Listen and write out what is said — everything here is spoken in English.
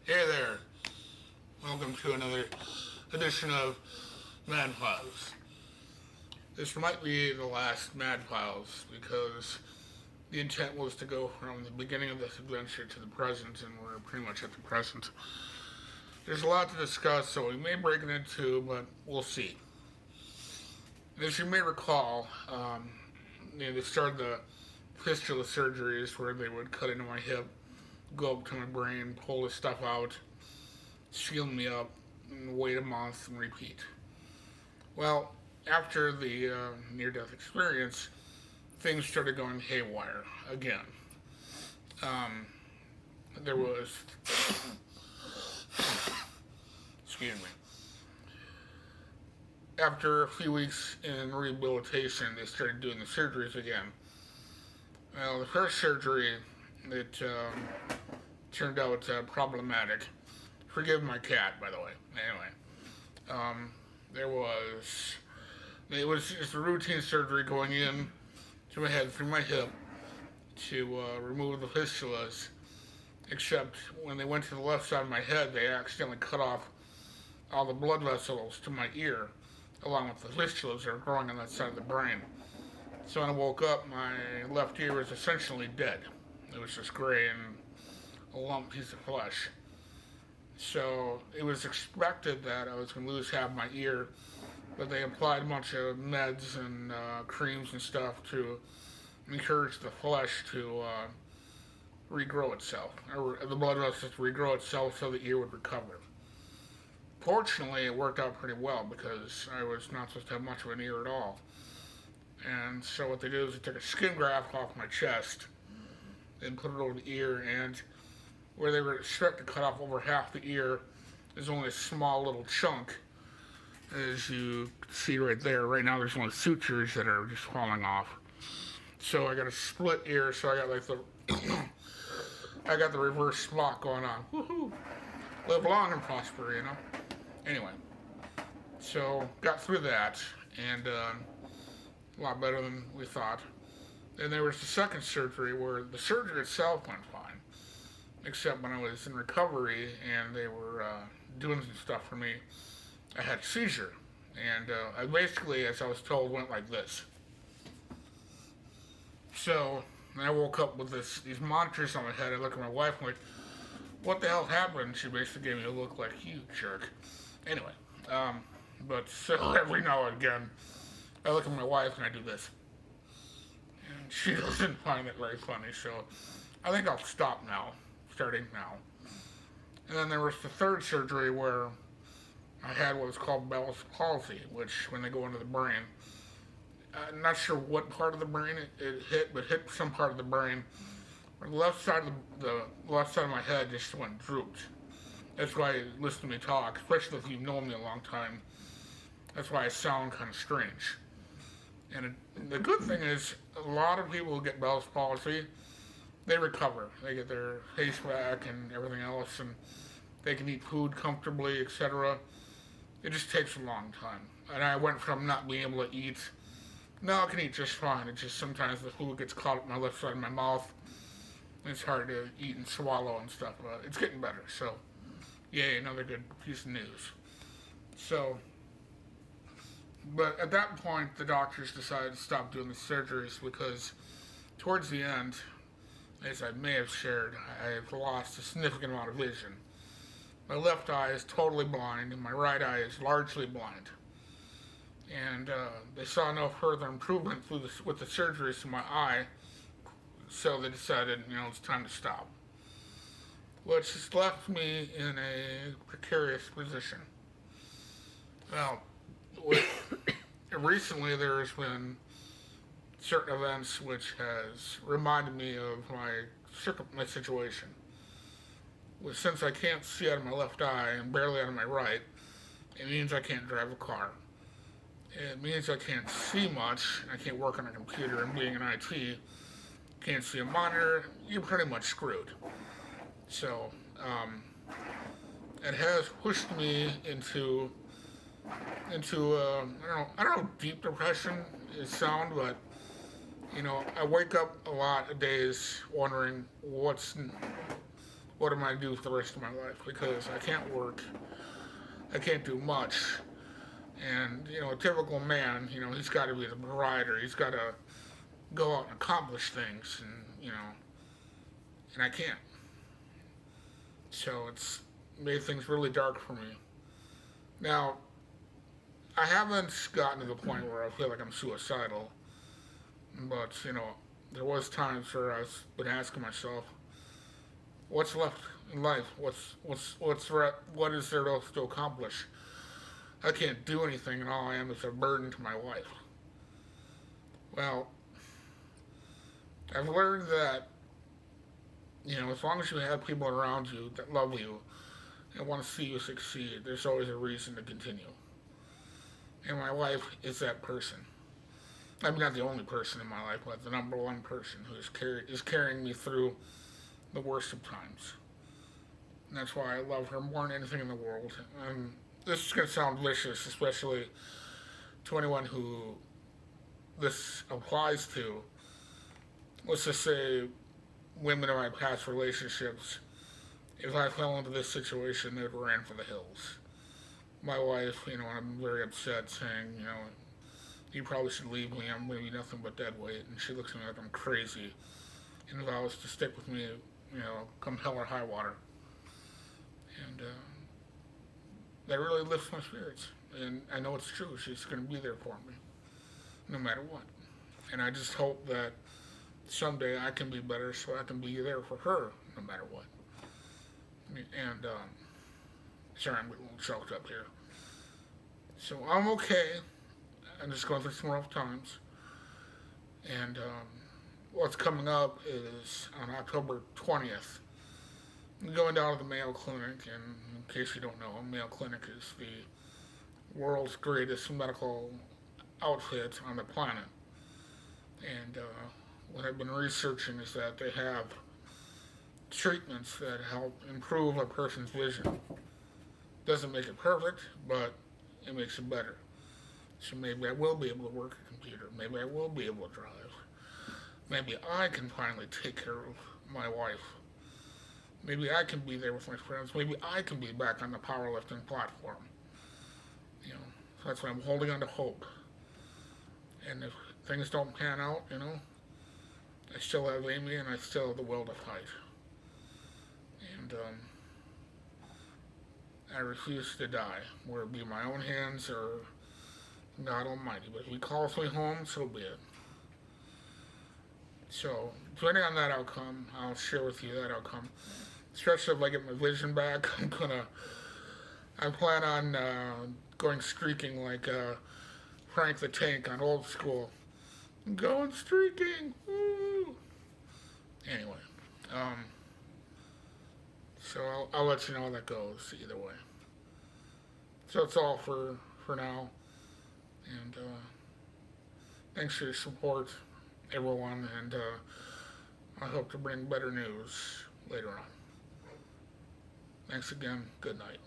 Hey there, welcome to another edition of Mad Files. This might be the last Mad Files because the intent was to go from the beginning of this adventure to the present, and we're pretty much at the present. There's a lot to discuss, so we may break it into two, but we'll see. As you may recall, they started the fistula surgeries where they would cut into my hip, go up to my brain, pull the stuff out, seal me up, and wait a month and repeat. Well, after the near death experience, things started going haywire again. Um, there was, excuse me, after a few weeks in rehabilitation, they started doing the surgeries again. Well, the first surgery, it turned out problematic. Forgive my cat, by the way. Anyway, um, there was it was just a routine surgery going in to my head through my hip to remove the fistulas. Except when they went to the left side of my head, they accidentally cut off all the blood vessels to my ear, along with the fistulas that are growing on that side of the brain. So when I woke up, my left ear was essentially dead. It was just gray and a lump piece of flesh. So it was expected that I was going to lose half my ear, but they applied a bunch of meds and creams and stuff to encourage the flesh to regrow itself, or the blood vessels to regrow itself so the ear would recover. Fortunately, it worked out pretty well because I was not supposed to have much of an ear at all. And so what they did is they took a skin graft off my chest and put it over the ear, and where they were expected to cut off over half the ear is only a small little chunk, as you can see right there. Right now there's only sutures that are just falling off. So I got a split ear, so I got like the I got the reverse spot going on. Woohoo! Live long and prosper, you know? Anyway, so got through that, and a lot better than we thought. Then there was the second surgery where the surgery itself went fine, except when I was in recovery and they were doing some stuff for me, I had a seizure. And I basically, as I was told, went like this. So I woke up with these monitors on my head. I look at my wife and I'm like, what the hell happened? She basically gave me a look like, you jerk. Anyway, but so every now and again, I look at my wife and I do this. And she doesn't find it very funny, so I think I'll stop now, starting now. And then there was the third surgery where I had what was called Bell's palsy, which when they go into the brain, I'm not sure what part of the brain it hit, but hit some part of the brain. The left side of the left side of my head just went drooped. That's why you listen to me talk, especially if you've known me a long time. That's why I sound kind of strange. And the good thing is, a lot of people who get Bell's palsy, they recover. They get their face back and everything else, and they can eat food comfortably, etc. It just takes a long time. And I went from not being able to eat, now I can eat just fine. It's just sometimes the food gets caught up my left side of my mouth. And it's hard to eat and swallow and stuff, but it's getting better. So, yay, another good piece of news. So, but at that point, the doctors decided to stop doing the surgeries because towards the end, as I may have shared, I've lost a significant amount of vision. My left eye is totally blind, and my right eye is largely blind. And they saw no further improvement with the surgeries to my eye, so they decided, it's time to stop. Which has left me in a precarious position. Well, recently there's been certain events which has reminded me of my situation. Since I can't see out of my left eye and barely out of my right, it means I can't drive a car. It means I can't see much. I can't work on a computer, and being in IT, can't see a monitor. You're pretty much screwed. So, it has pushed me into I don't know, deep depression is sound, but I wake up a lot of days wondering what am I going to do for the rest of my life? Because I can't work, I can't do much. And, a typical man, he's got to be the provider. He's got to go out and accomplish things, and I can't. So it's made things really dark for me. Now, I haven't gotten to the point where I feel like I'm suicidal, but, there was times where I've been asking myself, what's left in life? What is there else to accomplish? I can't do anything, and all I am is a burden to my wife. Well, I've learned that, as long as you have people around you that love you and want to see you succeed, there's always a reason to continue. And my wife is that person. I mean, not the only person in my life, but the number one person who is carrying me through the worst of times. And that's why I love her more than anything in the world. And this is going to sound vicious, especially to anyone who this applies to. Let's just say women in my past relationships. If I fell into this situation, they ran for the hills. My wife, I'm very upset, saying, you probably should leave me. I'm going to be nothing but dead weight. And she looks at me like I'm crazy and vows to stick with me, come hell or high water. And that really lifts my spirits. And I know it's true. She's going to be there for me, no matter what. And I just hope that someday I can be better so I can be there for her, no matter what. And, sorry, I'm getting a little choked up here. So I'm okay. I'm just going through some rough times. And what's coming up is on October 20th. I'm going down to the Mayo Clinic, and in case you don't know, Mayo Clinic is the world's greatest medical outfit on the planet. And what I've been researching is that they have treatments that help improve a person's vision. Doesn't make it perfect, but it makes it better. So maybe I will be able to work a computer. Maybe I will be able to drive. Maybe I can finally take care of my wife. Maybe I can be there with my friends. Maybe I can be back on the powerlifting platform. So that's why I'm holding on to hope. And if things don't pan out, I still have Amy and I still have the will to fight. And I refuse to die, whether it be in my own hands or God Almighty. But if He calls me home, so be it. So, depending on that outcome, I'll share with you that outcome. Especially if I get my vision back, I plan on going streaking like Frank the Tank on Old School. I'm going streaking! Woo! Anyway, so I'll let you know how that goes either way. So that's all for now. And thanks for your support, everyone. And I hope to bring better news later on. Thanks again. Good night.